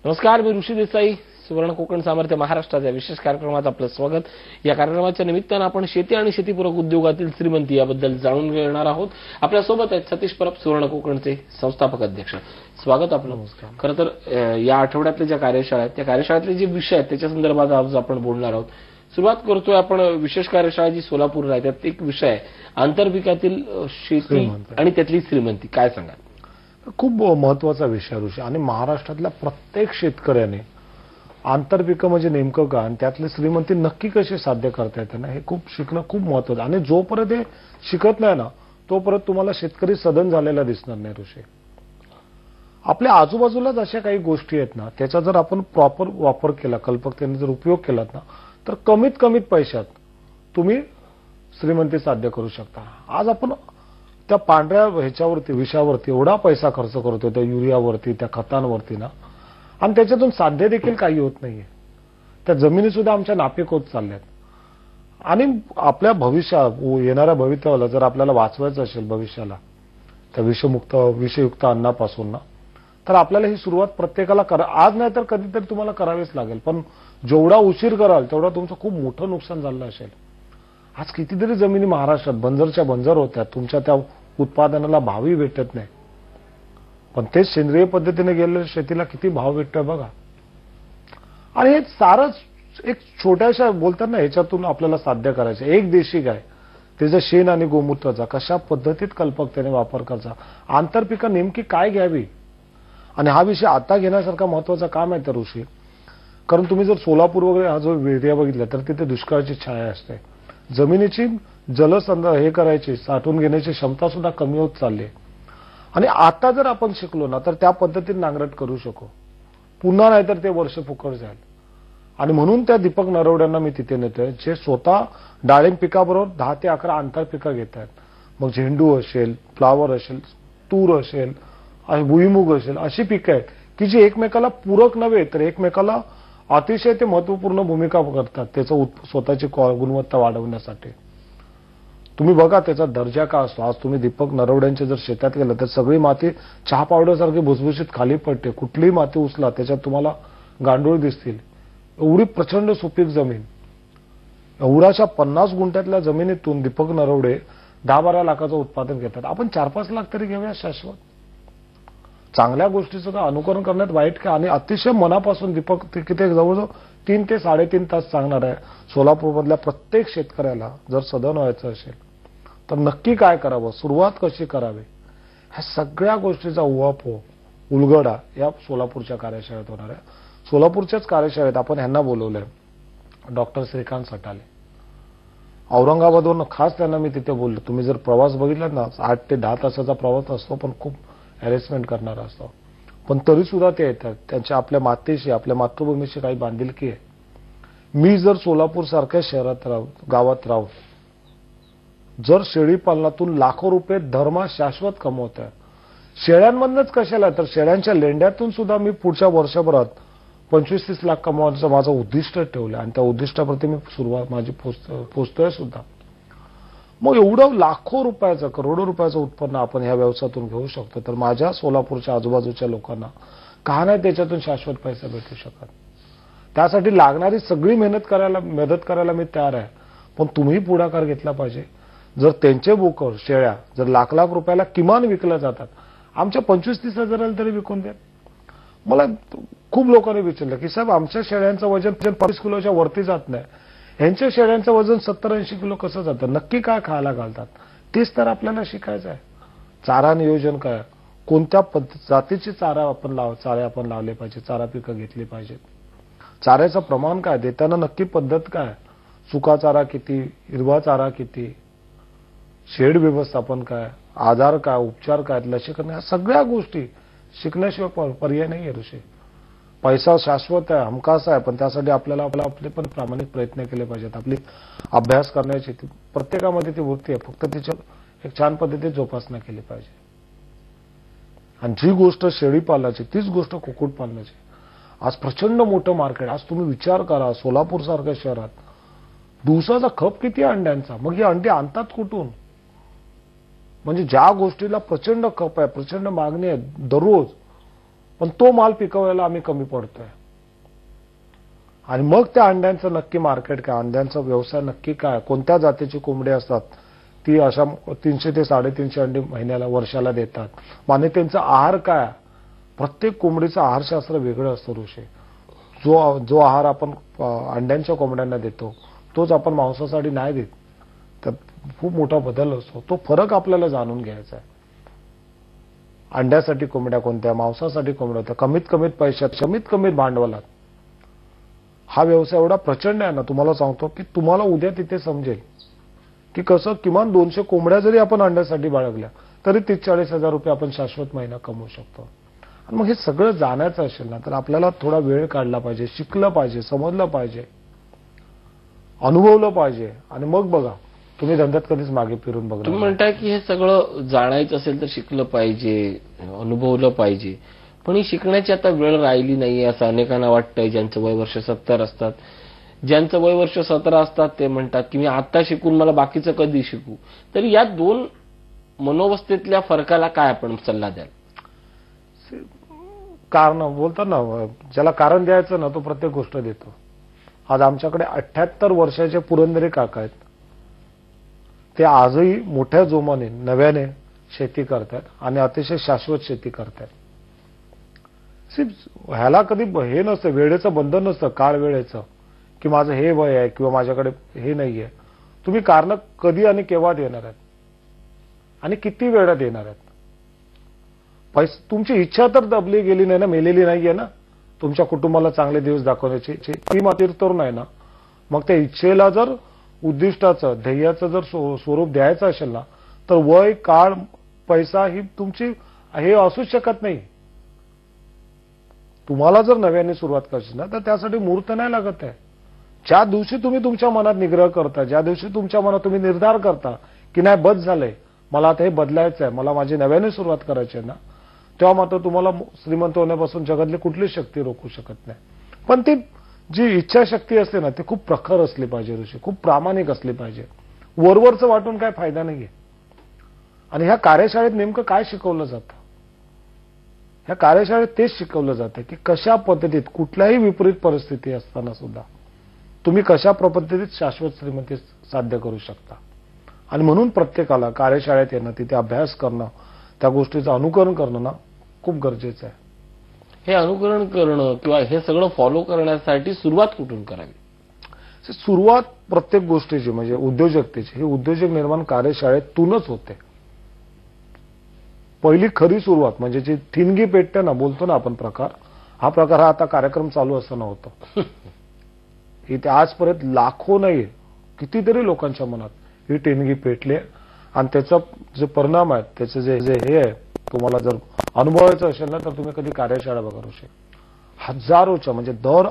नमस्कार, मी ऋषी देसाई. सुवर्ण कोकण सामर्थ्य महाराष्ट्राच्या विशेष कार्यक्रमात आपलं स्वागत. या कार्यक्रमाच्या निमित्तानं आपण शेती आणि शेतीपूरक उद्योगातील श्रीमंती याबद्दल जाणून घेणार आहोत. आपल्यासोबत आहेत सतीश परब, सुवर्ण कोकणचे संस्थापक अध्यक्ष. स्वागत आपलं. खरं तर या आठवड्यातल्या ज्या कार्यशाळा आहेत त्या कार्यशाळेतले जे विषय आहेत त्याच्या संदर्भात आज आपण बोलणार आहोत. सुरुवात करतोय आपण विशेष कार्यशाळा जी सोलापूरला आहे त्यात एक विषय आहे आंतरपिकातील शेती आणि त्यातली श्रीमंती. काय सांगा? खूप महत्वाचा विषय ऋषी. आणि महाराष्ट्रातल्या प्रत्येक शेतकऱ्याने आंतरपिकं म्हणजे नेमकं का आणि त्यातली श्रीमंती नक्की कशी साध्य करता येते ना, हे खूप शिकणं खूप महत्वाचं. आणि जोपर्यंत हे शिकत नाही ना तोपर्यंत तुम्हाला शेतकरी सदन झालेला दिसणार नाही ऋषी. आपल्या आजूबाजूलाच अशा काही गोष्टी आहेत ना, त्याचा जर आपण प्रॉपर वापर केला, कल्पकतेने जर उपयोग केलात ना, तर कमीत कमीत पैशात तुम्ही श्रीमंती साध्य करू शकता. आज आपण त्या पांढऱ्या ह्याच्यावरती विषयावरती एवढा पैसा खर्च करतोय, त्या युरियावरती, त्या खतांवरती ना, आणि त्याच्यातून साध्य देखील काही होत नाहीये. त्या जमिनी सुद्धा आमच्या नापीक होत चालल्यात. आणि आपल्या येणाऱ्या भवितव्याला जर आपल्याला वाचवायचं असेल भविष्याला त्या विषयुक्त अन्नापासून ना, तर आपल्याला ही सुरुवात प्रत्येकाला आज नाही तर कधीतरी तुम्हाला करावीच लागेल. पण जेवढा उशीर कराल तेवढा तुमचं खूप मोठं नुकसान झालं असेल. आज कितीतरी जमिनी महाराष्ट्रात बंजरच्या बंजर होत्या, तुमच्या त्या उत्पादनाला भावही भेटत नाही. पण तेच सेंद्रिय पद्धतीने गेलेल्या शेतीला किती भाव भेटतोय बघा. आणि हे सारंच एक छोट्याशा बोलतात ना ह्याच्यातून आपल्याला साध्य करायचं. एक देशी गाय, त्याचं शेण आणि गोमूत्राचा कशा पद्धतीत कल्पकतेने वापर करायचा, आंतरपिकं नेमकी काय घ्यावी. आणि हा विषय आता घेण्यासारखा महत्वाचा काम आहे तर ऋषी. कारण तुम्ही जर सोलापूर वगैरे हा जो एरिया बघितला तर तिथे दुष्काळाची छाया असते. जमिनीची हे करायची, साठवून घेण्याची क्षमता सुद्धा कमी होत चालली. आणि आता जर आपण शिकलो ना तर त्या पद्धतीने नांगरट करू शकू. पुन्हा नाहीतर ते वर्ष फुकट जाईल. आणि म्हणून त्या दीपक नरवड्यांना मी तिथे नेतोय, जे स्वतः डाळिंब पिकाबरोबर 10 ते 11 आंतरपिकं घेत आहेत. मग झेंडू असेल, फ्लावर असेल, तूर असेल, भुईमुग असेल, अशी पिकं आहेत की जी एकमेकाला पूरक नव्हे तर एकमेकाला अतिशय ते महत्वपूर्ण भूमिका करतात त्याचं स्वतःची गुणवत्ता वाढवण्यासाठी. तुम्ही बघा त्याचा दर्जा का असतो. आज तुम्ही दीपक नरवड्यांच्या जर शेतात गेलं तर सगळी माती चहा पावडरसारखी भुसभुशीत खाली पडते. कुठलीही माती उचला त्याच्यात तुम्हाला गांडूळ दिसतील. एवढी प्रचंड सुपीक जमीन. एवढ्याशा 50 गुंठ्यातल्या जमिनीतून दीपक नरवडे 10-12 लाखाचं उत्पादन घेतात. आपण 4-5 लाख तरी घेऊया शाश्वत. चांगल्या गोष्टीचं अनुकरण करण्यात वाईट काय. आणि अतिशय मनापासून दीपक किती जवळजवळ 3 ते 3.5 तास सांगणार आहे. सोलापूरमधल्या प्रत्येक शेतकऱ्याला जर सदन व्हायचं असेल तर नक्की काय करावं, सुरुवात कशी करावी, ह्या सगळ्या गोष्टीचा उलगडा या सोलापूरच्या कार्यशाळेत होणार आहे. सोलापूरच्याच कार्यशाळेत आपण ह्यांना बोलवलंय, डॉक्टर श्रीकांत सटाले. औरंगाबादवरून खास त्यांना मी तिथे बोललो. तुम्ही जर प्रवास बघितला ना 8 ते 10 तासाचा प्रवास असतो, पण खूप हॅरेसमेंट करणारा असतो. पण तरी सुद्धा ते येतात. त्यांच्या आपल्या मातेशी, आपल्या मातृभूमीशी काही बांधिलकी आहे. मी जर सोलापूर सारख्या गावात राहून जर शेळी पालनातून लाखो रुपये धर्मा शाश्वत कमवत आहे, शेळ्यांमधनच कशाला तर शेळ्यांच्या लेंड्यातून सुद्धा मी पुढच्या वर्षभरात 25-30 लाख कमवण्याचं माझं उद्दिष्ट ठेवलं. आणि त्या उद्दिष्टाप्रती मी सुरुवात माझी पोचतोय सुद्धा. मग एवढं लाखो रुपयाचं, करोडो रुपयाचं उत्पन्न आपण ह्या व्यवसायातून घेऊ शकतो. तर माझ्या सोलापूरच्या आजूबाजूच्या लोकांना का नाही त्याच्यातून शाश्वत पैसा भेटू शकत. त्यासाठी लागणारी सगळी मदत करायला मी तयार आहे. पण तुम्ही पुढाकार घेतला पाहिजे. जर त्यांचे बोकड शेळ्या जर लाख रुपयाला किमान विकल्या जातात, आमच्या 25-30 हजाराला तरी विकून द्या. मला खूप लोकांनी विचारलं की साहेब आमच्या शेळ्यांचं वजन 25 किलोच्या वरती जात नाही, ह्यांच्या शेळ्यांचं वजन 70-80 किलो कसं जातं, नक्की काय खायला घालतात, तेच तर आपल्याला शिकायचं आहे. चारा नियोजन काय, कोणत्या जातीची चारे आपण लावले पाहिजे, चारा पिकं घेतली पाहिजेत, चाऱ्याचं प्रमाण काय, देताना नक्की पद्धत काय, सुका चारा किती, हिरवा चारा किती, शेड व्यवस्थापन काय, आजार काय, उपचार काय, लसीकरण, या सगळ्या गोष्टी शिकण्याशिवाय पर्याय नाही ऋषी. पैसा शाश्वत आहे, हमखास आहे, पण त्यासाठी आपल्याला आपले पण प्रामाणिक प्रयत्न केले पाहिजेत. आपली अभ्यास करण्याची प्रत्येकामध्ये ती वृत्ती आहे, फक्त तिच्या एक छान पद्धतीत जोपासना केली पाहिजे. आणि जी गोष्ट शेळी पालनाची तीच गोष्ट कुक्कुट पालनाची. आज प्रचंड मोठं मार्केट. आज तुम्ही विचार करा सोलापूर सारख्या शहरात दिवसाचा खप किती अंड्यांचा. मग ही अंडी आणतात कुठून. म्हणजे ज्या गोष्टीला प्रचंड खप आहे, प्रचंड मागणी आहे दररोज, पण तो माल पिकवायला आम्ही कमी पडतोय. आणि मग त्या अंड्यांचं नक्की मार्केट काय, अंड्यांचा व्यवसाय नक्की काय, कोणत्या जातीची कोंबडी असतात ती अशा 300 ते 350 अंडी महिन्याला वर्षाला देतात आणि त्यांचा आहार काय. प्रत्येक कोंबडीचं आहारशास्त्र वेगळं असतं ऋषी. जो आहार आपण अंड्यांच्या कोंबड्यांना देतो तोच आपण मांसासाठी नाही देत. तर खूप मोठा बदल असतो. तो फरक आपल्याला जाणून घ्यायचा आहे. अंड्यासाठी कोंबड्या कोणत्या, मांसासाठी कोंबड्या होत्या, कमीत कमीत पैशात, कमीत कमीत भांडवलात. हा व्यवसाय एवढा प्रचंड आहे ना, तुम्हाला सांगतो की तुम्हाला उद्या तिथे समजेल की कसं किमान 200 कोंबड्या जरी आपण अंड्यासाठी बाळगल्या तरी 30-40 हजार रुपये आपण शाश्वत महिना कमवू शकतो. आणि मग हे सगळं जाण्याचं असेल ना तर आपल्याला थोडा वेळ काढला पाहिजे, शिकलं पाहिजे, समजलं पाहिजे, अनुभवलं पाहिजे. आणि मग बघा, तुम्ही धंद्यात कधीच मागे फिरून बघा. तुम्ही म्हणताय की हे सगळं जाणायचं असेल तर शिकलं पाहिजे, अनुभवलं पाहिजे, पण ही शिकण्याची आता वेळ राहिली नाहीये असं अनेकांना वाटतंय. ज्यांचं वय वर्ष 70 असतात, ज्यांचं वय वर्ष 17 असतात ते म्हणतात की मी आता शिकून मला बाकीचं कधी शिकू. तर या दोन मनोवस्थेतल्या फरकाला काय आपण सल्ला द्याल? कारण बोलतात ना, ज्याला कारण द्यायचं ना तो प्रत्येक गोष्ट देतो. आज आमच्याकडे 78 वर्षाचे पुरंदरे काका आहेत. ते आजही मोठ्या जोमाने नव्याने शेती करतात आणि अतिशय शाश्वत शेती करतात. ह्याला कधी हे नसतं, वेळेचं बंधन नसतं, काळ वेळेचं की माझं हे वय आहे किंवा माझ्याकडे हे नाहीये. तुम्ही कारण कधी आणि केव्हा देणार आहेत आणि किती वेळा देणार आहेत. तुमची इच्छा तर दबली गेली नाही ना, मेलेली नाहीये ना. तुमच्या कुटुंबाला चांगले दिवस दाखवण्याची ती मात्र तरुण आहे ना. मग त्या इच्छेला जर उद्दिष्टाचं, ध्येयाचं जर स्वरूप द्यायचं असेल ना तर वय, काळ, पैसा ही तुमची हे असूच शकत नाही. तुम्हाला जर नव्याने सुरुवात करायची ना तर त्यासाठी मुहूर्त नाही लागत आहे. ज्या दिवशी तुम्ही तुमच्या मनात निग्रह करता, ज्या दिवशी तुमच्या मनात तुम्ही निर्धार करता की नाही बस झालंय, मला आता हे बदलायचं आहे, मला माझी नव्याने सुरुवात करायची आहे ना, तेव्हा मात्र तुम्हाला श्रीमंत होण्यापासून जगातली कुठलीच शक्ती रोखू शकत नाही. पण ती जी इच्छाशक्ती असते ना ती खूप प्रखर असली पाहिजे ऋषी, खूप प्रामाणिक असली पाहिजे. वरवरचं वाटून काय फायदा नाहीये. आणि ह्या कार्यशाळेत नेमकं काय शिकवलं जातं? ह्या कार्यशाळेत तेच शिकवलं जातं की कशा पद्धतीत कुठल्याही विपरीत परिस्थिती असताना सुद्धा तुम्ही कशा पद्धतीत शाश्वत श्रीमंती साध्य करू शकता. आणि म्हणून प्रत्येकाला कार्यशाळेत येणं, तिथे अभ्यास करणं, त्या गोष्टीचं अनुकरण करणं ना खूप गरजेचं आहे. हे अनुकरण करणं किंवा हे सगळं फॉलो करण्यासाठी सुरुवात कुठून करावी? सुरुवात प्रत्येक गोष्टीची म्हणजे उद्योजकतेची, ही उद्योजक निर्माण कार्यशाळेतूनच होते. पहिली खरी सुरुवात म्हणजे जी ठिणगी पेटते ना, बोलतो ना आपण प्रकार, हा प्रकार हा आता कार्यक्रम चालू असताना होतो. इथे आजपर्यंत लाखो नाही कितीतरी लोकांच्या मनात ही ठिणगी पेटली आणि त्याचा जे परिणाम आहेत, त्याचे जे हे आहे, तुम्हाला जर अनुभवायचं असेल ना तर तुम्ही कधी कार्यशाळा बघा ऋषी. हजारोच्या म्हणजे दर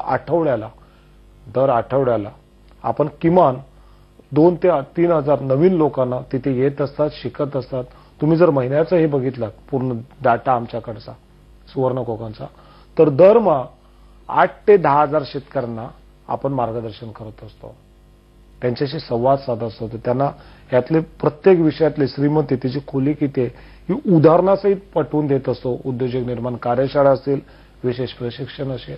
आठवड्याला आपण किमान 2 ते 3 हजार नवीन लोकांना तिथे येत असतात, शिकत असतात. तुम्ही जर महिन्याचं हे बघितलं पूर्ण डाटा आमच्याकडचा सुवर्ण कोकणचा, तर दरमहा 8 ते 10 हजार शेतकऱ्यांना आपण मार्गदर्शन करत असतो, त्यांच्याशी संवाद साधत असतो. त्यांना यातले प्रत्येक विषयातले श्रीमंती, त्याची खोली किती आहे ही उदाहरणासहित पटवून देत असतो. उद्योजक निर्माण कार्यशाळा असेल, विशेष प्रशिक्षण असेल.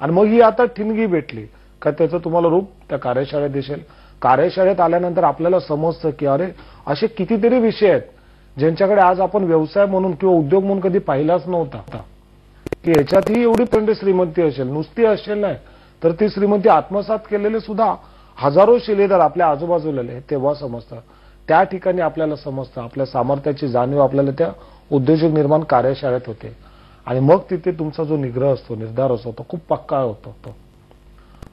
आणि मग ही आता ठिणगी भेटली का त्याचं तुम्हाला रूप त्या कार्यशाळेत दिसेल. कार्यशाळेत आल्यानंतर आपल्याला समजतं की अरे असे कितीतरी विषय आहेत ज्यांच्याकडे आज आपण व्यवसाय म्हणून किंवा उद्योग म्हणून कधी पाहिलाच नव्हता, की याच्यातही एवढी प्रचंड श्रीमंती असेल. नुसती असेल नाही तर ती श्रीमंती आत्मसात केलेले सुद्धा हजारो शिलेदार आपल्या आजूबाजूला हे तेव्हा समजतं. त्या ठिकाणी आपल्याला समजतं, आपल्या सामर्थ्याची जाणीव आपल्याला त्या उद्योजक निर्माण कार्यशाळेत होते. आणि मग तिथे तुमचा जो निग्रह असतो, निर्धार असतो, तो खूप पक्का होतो.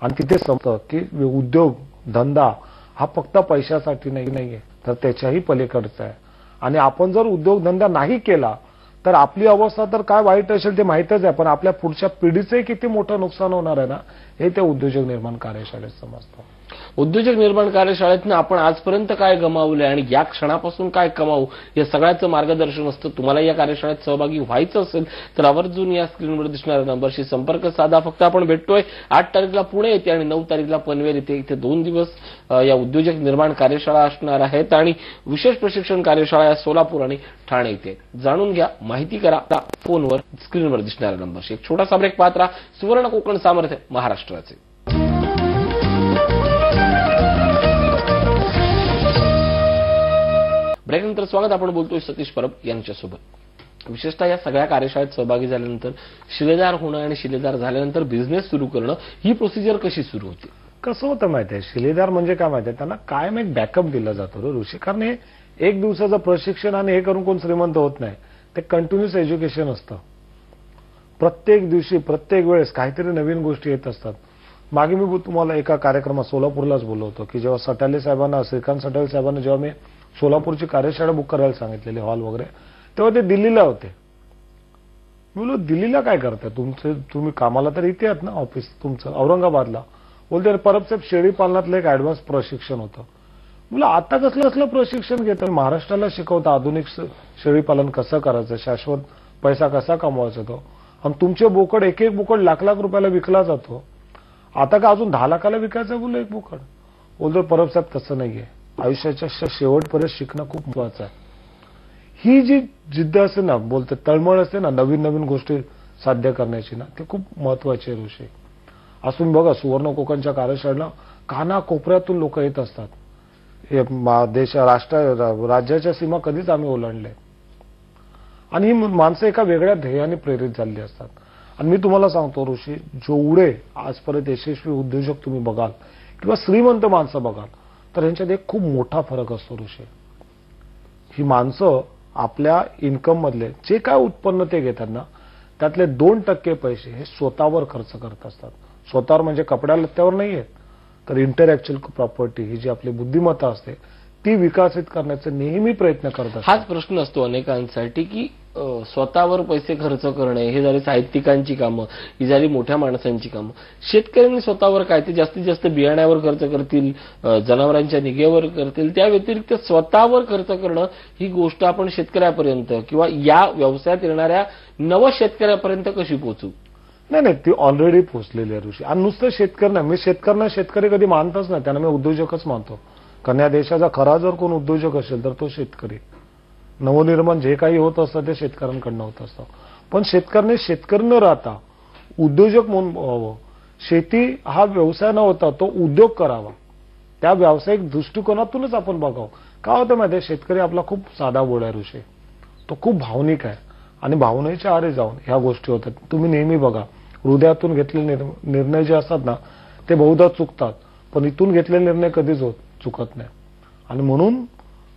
आणि तिथे समजतं की उद्योग धंदा हा फक्त पैशासाठी नाहीये, तर त्याच्याही पलीकडचा आहे. आणि आपण जर उद्योगधंदा नाही केला तर आपली अवस्था तर काय वाईट असेल ते माहीतच आहे, पण आपल्या पुढच्या पिढीचंही किती मोठं नुकसान होणार आहे ना, हे त्या उद्योजक निर्माण कार्यशाळेत समजतं. उद्योजक निर्माण कार्यशाळेतनं आपण आजपर्यंत काय गमावलंय आणि या क्षणापासून काय कमावू या सगळ्याचं मार्गदर्शन असतं. तुम्हाला या कार्यशाळेत सहभागी व्हायचं असेल तर आवर्जून या स्क्रीनवर दिसणाऱ्या नंबरशी संपर्क साधा. फक्त आपण भेटतोय 8 तारीखला पुणे येथे आणि 9 तारीखला पनवेल येथे. इथे 2 दिवस या उद्योजक निर्माण कार्यशाळा असणार आहेत आणि विशेष प्रशिक्षण कार्यशाळा या सोलापूर आणि ठाणे इथे. जाणून घ्या, माहिती करा फोनवर स्क्रीनवर दिसणाऱ्या नंबरशी. एक छोटासा ब्रेक पाहत राहा. सुवर्ण कोकण सामर्थ्य महाराष्ट्राचे. ब्रेकनंतर स्वागत. आपण बोलतोय सतीश परब यांच्यासोबत. विशेषतः या सगळ्या कार्यशाळेत सहभागी झाल्यानंतर शिलेदार होणं आणि शिलेदार झाल्यानंतर बिझनेस सुरू करणं ही प्रोसिजर कशी सुरू होती? कसं होतं माहितीये, शिलेदार म्हणजे काय माहितीये, त्यांना कायम एक बॅकअप दिला जातो ऋषी. कारण हे एक दिवसाचं प्रशिक्षण आणि हे करून कोण श्रीमंत होत नाही. ते कंटिन्युअस एज्युकेशन असतं. प्रत्येक दिवशी प्रत्येक वेळेस काहीतरी नवीन गोष्टी येत असतात. मागे मी तुम्हाला एका कार्यक्रमात सोलापूरलाच बोललो होतो की जेव्हा सटाले साहेबांना, श्रीकांत सटाले साहेबांना जेव्हा मी सोलापूरची कार्यशाळा बुक करायला सांगितलेली, हॉल वगैरे, तेव्हा ते दिल्लीला होते. मी बोललो दिल्लीला काय करताय तुम्ही कामाला तर इथे आहात ना, ऑफिस तुमचं औरंगाबादला. बोलते परब साहेब शेळी पालनातलं एक ऍडव्हान्स प्रशिक्षण होतं. बोला आता कसलं प्रशिक्षण घेतं? महाराष्ट्राला शिकवतं आधुनिक शेळी पालन कसं करायचं, शाश्वत पैसा कसा कमवायचा तो. आणि तुमचे बोकड एक बोकड लाख रुपयाला विकला जातो. आता का अजून 10 लाखाला विकायचं बोललो एक बोकड? बोलतो परब साहेब तसं नाहीये. आयुष्याच्या शेवटपर्यंत शिकणं खूप महत्वाचं आहे. ही जी जिद्द असते ना, बोलते तळमळ असते ना नवीन गोष्टी साध्य करण्याची ना, ते खूप महत्वाची आहे ऋषी. आज तुम्ही बघा सुवर्ण कोकणच्या कार्यशाळेला कानाकोपऱ्यातून लोक येत असतात. राज्याच्या सीमा कधीच आम्ही ओलांडले. आणि ही माणसं एका वेगळ्या ध्येयाने प्रेरित झालेली असतात. आणि मी तुम्हाला सांगतो ऋषी, जेवढे आजपर्यंत यशस्वी उद्योजक तुम्ही बघाल किंवा श्रीमंत माणसं बघाल तर यांच्यात एक खूप मोठा फरक असतो ऋषी. ही माणसं आपल्या इन्कम मधले जे काय उत्पन्न ते घेतात ना, त्यातले 2% पैसे हे स्वतःवर खर्च करत असतात. स्वतःवर म्हणजे कपड्या लत्त्यावर नाही आहेत, तर इंटरॅक्च्युअल प्रॉपर्टी ही जी आपली बुद्धिमत्ता असते ती विकसित करण्याचे नेहमी प्रयत्न करत असतात. हाच प्रश्न असतो अनेकांसाठी की स्वतःवर पैसे खर्च करणे हे झाली साहित्यिकांची कामं, ही झाली मोठ्या माणसांची कामं. शेतकऱ्यांनी स्वतःवर काय ते जास्तीत जास्त बियाण्यावर खर्च करतील, जनावरांच्या निगेवर करतील. त्या व्यतिरिक्त स्वतःवर खर्च करणं ही गोष्ट आपण शेतकऱ्यापर्यंत किंवा या व्यवसायात येणाऱ्या नव शेतकऱ्यापर्यंत कशी पोहोचू? नाही ती ऑलरेडी पोहोचलेली आहे ऋषी. आणि नुसतं शेतकऱ्यांना, मी शेतकऱ्यांना शेतकरी कधी मानतच नाही, त्यांना मी उद्योजकच मानतो. कारण या देशाचा खरा जर कोण उद्योजक असेल तर तो शेतकरी. नवनिर्माण जे काही होत असतं ते शेतकऱ्यांकडनं होत असतं. पण शेतकऱ्याने शेतकरी न राहता उद्योजक म्हणून व्हावं. शेती हा व्यवसाय न होता तो उद्योग करावा. त्या व्यावसायिक दृष्टिकोनातूनच आपण बघावं. का होतं माहिती आहे, शेतकरी आपला खूप साधा बोळ आहे ऋषी. तो खूप भावनिक आहे आणि भावनेच्या आरे जाऊन ह्या गोष्टी होतात. तुम्ही नेहमी बघा, हृदयातून घेतलेले निर्णय जे असतात ना ते बहुधा चुकतात, पण इथून घेतलेले निर्णय कधीच चुकत नाही. आणि म्हणून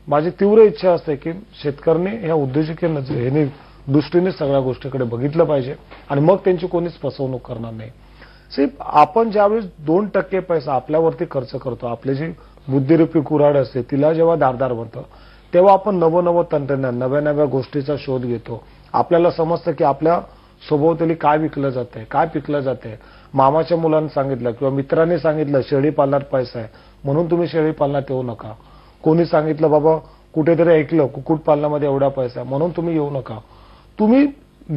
माझी तीव्र इच्छा असते की शेतकऱ्यांनी ह्या उद्योजकीय दृष्टीने सगळ्या गोष्टीकडे बघितलं पाहिजे आणि मग त्यांची कोणीच फसवणूक करणार नाही. सिर्फ आपण ज्यावेळेस 2% पैसा आपल्यावरती खर्च करतो, आपली जी बुद्धिरूपी कुऱ्हाड असते तिला जेव्हा धारदार बनतं, तेव्हा आपण नवं तंत्रज्ञान, नव्या गोष्टीचा शोध घेतो. आपल्याला समजतं की आपल्या सभोवताली काय विकलं जातंय, काय पिकलं जातंय. मामाच्या मुलांनी सांगितलं किंवा मित्रांनी सांगितलं शेळी पालनात पैसा आहे म्हणून तुम्ही शेळी पालनात येऊ नका. कोणी सांगितलं बाबा कुठेतरी ऐकलं कुक्कुटपालनामध्ये एवढा पैसा आहे म्हणून तुम्ही येऊ नका. तुम्ही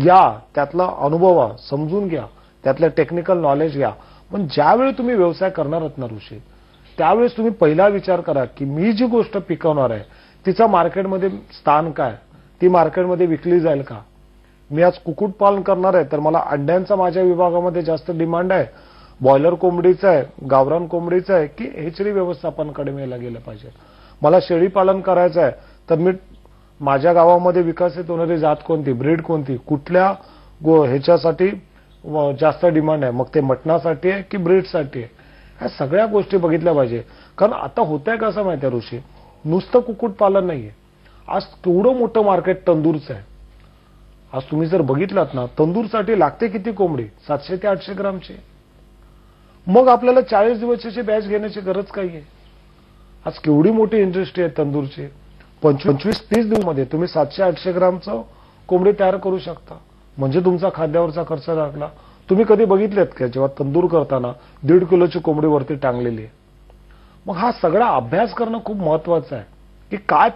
या, त्यातला अनुभवा, समजून घ्या, त्यातलं टेक्निकल नॉलेज घ्या. पण ज्यावेळी तुम्ही व्यवसाय करणार आहात ना ऋषी, त्यावेळेस तुम्ही पहिला विचार करा की मी जी गोष्ट पिकवणार आहे तिचा मार्केटमध्ये स्थान काय, ती मार्केटमध्ये विकली जाईल का. मी आज कुक्कुटपालन करणार आहे तर मला अंड्यांचा माझ्या विभागामध्ये जास्त डिमांड आहे, बॉयलर कोंबडीचा आहे, गावरान कोंबडीचा आहे, की हेचरी व्यवस्थापनाकडे मेला गेलं पाहिजे. मला शेळी पालन करायचं आहे तर मी माझ्या गावामध्ये विकसित होणारी जात कोणती, ब्रीड कोणती, कुठल्या ह्याच्यासाठी जास्त डिमांड आहे, मग ते मटणासाठी आहे की ब्रीडसाठी आहे. ह्या सगळ्या गोष्टी बघितल्या पाहिजे. कारण आता होतंय कसं माहिती आहे ऋषी, नुसतं कुक्कुटपालन नाहीये. आज केवढं मोठं मार्केट तंदूरचं आहे. आज तुम्ही जर बघितलात ना, तंदूरसाठी लागते किती कोंबडी, 700 ते 800 ग्रामची. मग आपल्याला 40 दिवसाची बॅच घेण्याची गरज काही आहे. आज केवढी मोठी इंडस्ट्री आहे तंदूरची. 25-30 दिवसामध्ये तुम्ही 700-800 ग्रामचं कोंबडी तयार करू शकता. म्हणजे तुमचा खाद्यावरचा खर्च लागला. तुम्ही कधी बघितलेत का जेव्हा तंदूर करताना 1.5 किलोची कोंबडी वरती टांगलेली आहे. मग हा सगळा अभ्यास करणं खूप महत्वाचं आहे की काय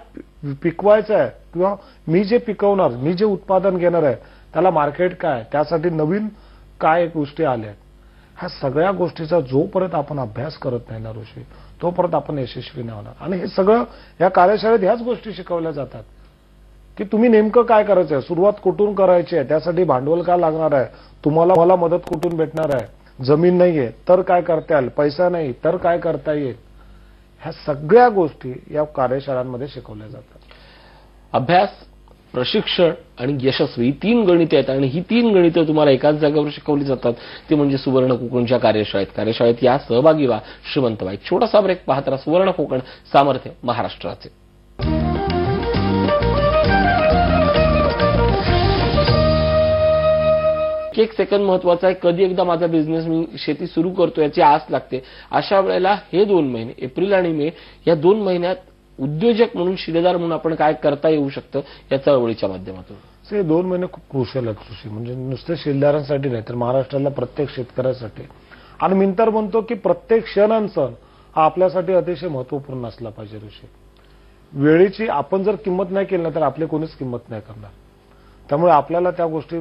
पिकवायचं आहे किंवा मी जे पिकवणार, मी जे उत्पादन घेणार आहे त्याला मार्केट काय, त्यासाठी नवीन काय गोष्टी आल्या. ह्या सगळ्या गोष्टीचा जोपर्यंत आपण अभ्यास करत नाही ना ऋषी, तोपर्यंत आपण यशस्वी नाही होणार. आणि हे सगळं या कार्यशाळेत ह्याच गोष्टी शिकवल्या जातात की तुम्ही नेमकं काय करायचं आहे, सुरुवात कुठून करायची आहे, त्यासाठी भांडवल काय लागणार आहे, तुम्हाला मदत कुठून भेटणार आहे, जमीन नाहीये तर काय करता येईल, पैसा नाही तर काय करता येईल, ह्या सगळ्या गोष्टी या कार्यशाळांमध्ये शिकवल्या जातात. अभ्यास, प्रशिक्षण आणि यशस्वी ही 3 गणिते आहेत आणि ही 3 गणितं तुम्हाला एकाच जागेवर शिकवली जातात. ते म्हणजे सुवर्ण कोकणच्या कार्यशाळेत या सहभागी व्हा, श्रीमंत व्हा. एक छोटासा ब्रेक पाहत राहा. सुवर्ण कोकण, सामर्थ्य महाराष्ट्राचे. एक सेकंद महत्वाचा आहे. कधी एकदा माझा बिझनेस मी शेती सुरू करतो याची आस लागते. अशा वेळेला हे 2 महिने, एप्रिल आणि मे, या 2 महिन्यात उद्योजक म्हणून, शिलेदार म्हणून आपण काय करता येऊ शकतं या चळवळीच्या माध्यमातून? हे 2 महिने खूप क्रुशियल आहेत कृषी, म्हणजे नुसते शिलेदारांसाठी नाही तर महाराष्ट्रातल्या प्रत्येक शेतकऱ्यासाठी. आणि मी तर म्हणतो की प्रत्येक क्षण हा आपल्यासाठी अतिशय महत्वपूर्ण असला पाहिजे ऋषी. वेळेची आपण जर किंमत नाही केली ना तर आपली कोणीच किंमत नाही करणार. त्यामुळे आपल्याला त्या गोष्टी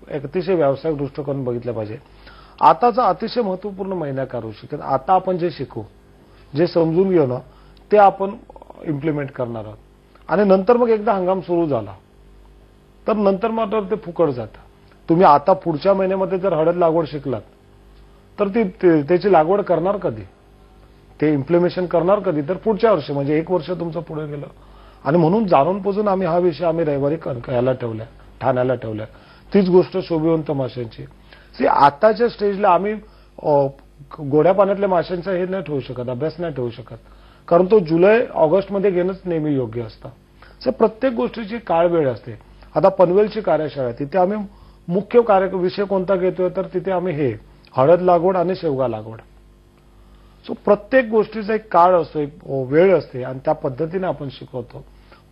एक अतिशय व्यावसायिक दृष्टिकोन बघितल्या पाहिजे. आताचा अतिशय महत्वपूर्ण महिना का ऋषी, कारण आता आपण जे शिकू, जे समजून घेऊ ना, ते आपण इम्प्लिमेंट करणार आहोत. आणि नंतर मग एकदा हंगाम सुरू झाला तर नंतर मात्र ते फुकट जातं. तुम्ही आता पुढच्या महिन्यामध्ये जर हळद लागवड शिकलात तर त्याची लागवड करणार कधी, ते इम्प्लिमेशन करणार कधी, तर पुढच्या वर्षी, म्हणजे 1 वर्ष तुमचं पुढे गेलं. आणि म्हणून जाणून बुजून आम्ही हा विषय रविवारी याला ठेवलाय, ठाण्याला ठेवलाय. तीच गोष्ट शोभिवंत माशांची. आताच्या स्टेजला आम्ही गोड्या पाण्यातल्या माशांचा हे नाही ठेवू शकत, अभ्यास नाही ठेवू शकत, कारण तो जुलै ऑगस्टमध्ये घेणंच नेहमी योग्य असतं. प्रत्येक गोष्टीची काळ वेळ असते. आता पनवेलची कार्यशाळा आहे, तिथे आम्ही मुख्य विषय कोणता घेतोय तर तिथे आम्ही हळद लागवड आणि शेवगा लागवड. प्रत्येक गोष्टीचा एक काळ असतो, एक वेळ असते आणि त्या पद्धतीने आपण शिकवतो.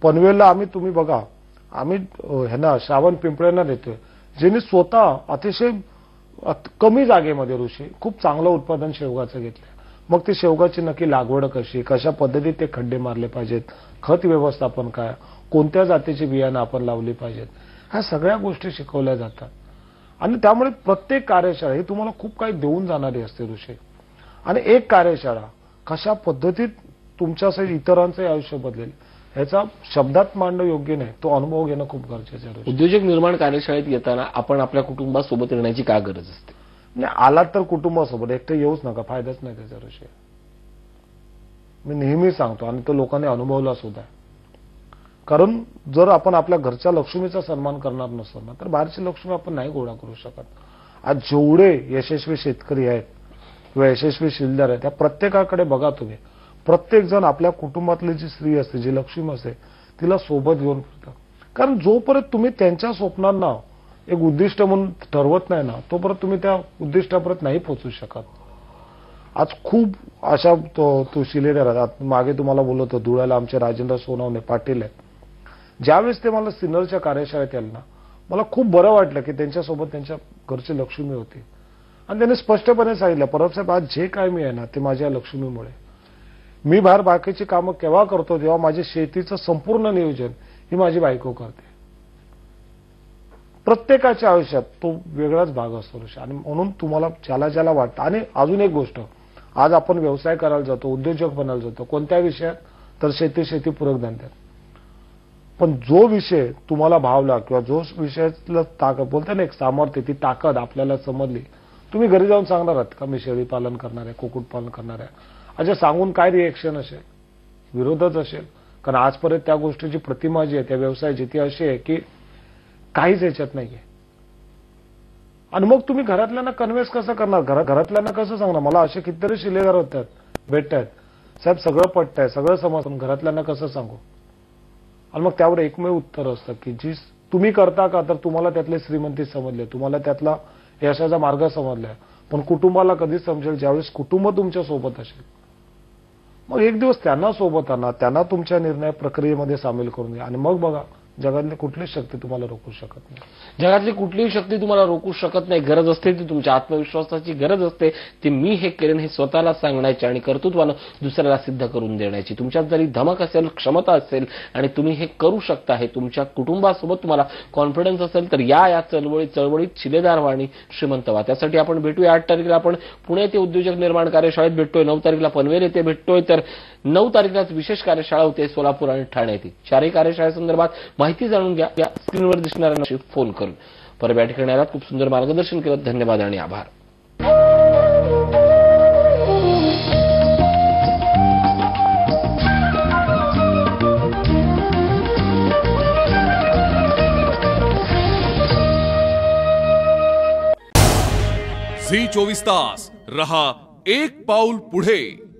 पनवेलला तुम्ही बघा, आम्ही ह्यांना श्रावण पिंपळ्यांना देतोय, ज्यांनी स्वतः अतिशय कमी जागेमध्ये ऋषी खूप चांगलं उत्पादन शेवगाचं घेतलं. मग ती शेवगाची नक्की लागवड कशी, कशा पद्धतीत ते खड्डे मारले पाहिजेत, खत व्यवस्थापन काय, कोणत्या जातीची बियाणं आपण लावली पाहिजेत, ह्या सगळ्या गोष्टी शिकवल्या जातात. आणि त्यामुळे प्रत्येक कार्यशाळा ही तुम्हाला खूप काही देऊन जाणारी असते ऋषी. आणि एक कार्यशाळा कशा पद्धतीत तुमच्यासाठी इतरांचंही आयुष्य बदलेल ह्याचा शब्दात मांडणं योग्य नाही, तो अनुभव घेणं खूप गरजेचं आहे. उद्योजक निर्माण कार्यशाळेत येताना आपण आपल्या कुटुंबासोबत येण्याची का गरज असते? नाही, आलात तर कुटुंबासोबत, एकटे येऊच नका, फायदाच नाही त्याचा ऋषी. मी नेहमी सांगतो आणि तो लोकांनी अनुभवला सुद्धा. कारण जर आपण आपल्या घरच्या लक्ष्मीचा सन्मान करणार नसतो ना तर बाहेरची लक्ष्मी आपण नाही गोळा करू शकत. आज जेवढे यशस्वी शेतकरी आहेत किंवा यशस्वी शिलेदार आहेत त्या प्रत्येकाकडे बघा तुम्ही, प्रत्येक जण आपल्या कुटुंबातली जी स्त्री असते, जी लक्ष्मी असते, तिला सोबत घेऊन फिरतात. कारण जोपर्यंत तुम्ही त्यांच्या स्वप्नांना एक उद्दिष्ट म्हणून ठरवत नाही ना तोपर्यंत तुम्ही त्या उद्दिष्टापर्यंत नाही पोहोचू शकत. आज खूप अशा तो शिलेदार आहेत. मागे तुम्हाला बोलतो धुळ्याला आमचे राजेंद्र सोनवणे पाटील आहेत. ज्यावेळेस ते मला सिन्नरच्या कार्यशाळेत याल ना, मला खूप बरं वाटलं की त्यांच्यासोबत त्यांच्या घरची लक्ष्मी होती. आणि त्यांनी स्पष्टपणे सांगितलं, परब साहेब आज जे काय मी आहे ना ते माझ्या लक्ष्मीमुळे. मी बाहेर बाकीची कामं केव्हा करतो जेव्हा माझ्या शेतीचं संपूर्ण नियोजन ही माझी बायको करते. प्रत्येकाच्या आयुष्यात तो वेगळाच भाग असतो आणि म्हणून तुम्हाला ज्याला वाटतं. आणि अजून एक गोष्ट, आज आपण व्यवसाय करायला जातो, उद्योजक बनायला जातो, कोणत्या विषयात तर शेतीपूरक धंद्यात. पण जो विषय तुम्हाला भावला किंवा जो विषयातलं ताकद बोलता ना एक सामर्थ्य, ती ताकद आपल्याला समजली, तुम्ही घरी जाऊन सांगणार आहात का मी शेळी पालन करणार आहे, कुक्कुटपालन करणार आहे. अच्छा, सांगून काय रिएक्शन असेल? विरोधच असेल. कारण आजपर्यंत त्या गोष्टीची प्रतिमा जी आहे त्या व्यवसायाची ती अशी आहे की काहीच याच्यात नाहीये. आणि मग तुम्ही घरातल्यांना कन्व्हिन्स कसं करणार? घरातल्यांना कसं सांगणार? मला असे कितीतरी शिलेदार होतात, भेटतात, साहेब सगळं पटतंय, सगळं समजतं, घरातल्यांना कसं सांगू? आणि मग त्यावर एकमेव उत्तर असतं की जी तुम्ही करता का तर तुम्हाला त्यातले श्रीमंती समजले, तुम्हाला त्यातला यशाचा मार्ग समजलाय. पण कुटुंबाला कधी समजेल ज्यावेळेस कुटुंब तुमच्या सोबत असेल. मग एक दिवस त्यांना सोबत आणा, त्यांना तुमच्या निर्णय प्रक्रियेमध्ये सामील करून घ्या आणि मग बघा जगातली कुठलीच शक्ती तुम्हाला रोखू शकत नाही. जगातली कुठलीही शक्ती तुम्हाला रोखू शकत नाही. गरज असते ती तुमच्या आत्मविश्वासाची गरज असते. ती मी हे करेन हे स्वतःला सांगण्याची आणि कर्तृत्वानं दुसऱ्याला सिद्ध करून देण्याची. तुमच्यात जरी धमक असेल, क्षमता असेल आणि तुम्ही हे करू शकता, हे तुमच्या कुटुंबासोबत तुम्हाला कॉन्फिडन्स असेल तर या चळवळीत शिलेदार व्हा आणि श्रीमंत व्हा. त्यासाठी आपण भेटूया 8 तारखेला आपण पुणे येथे उद्योजक निर्माण कार्यशाळेत भेटतोय, 9 तारखेला पनवेल येथे भेटतोय. तर 9 तारखेलाच विशेष कार्यशाळा होते सोलापूर आणि ठाणे येथे. चारही कार्यशाळेसंदर्भात माहिती जाणून घ्या या स्क्रीनवर दिसणाऱ्या नंबरवर फोन करून. परत या ठिकाणी आलात, खूप सुंदर मार्गदर्शन केलं, धन्यवाद आणि आभार. झी 24 तास रहा एक पाऊल पुढे.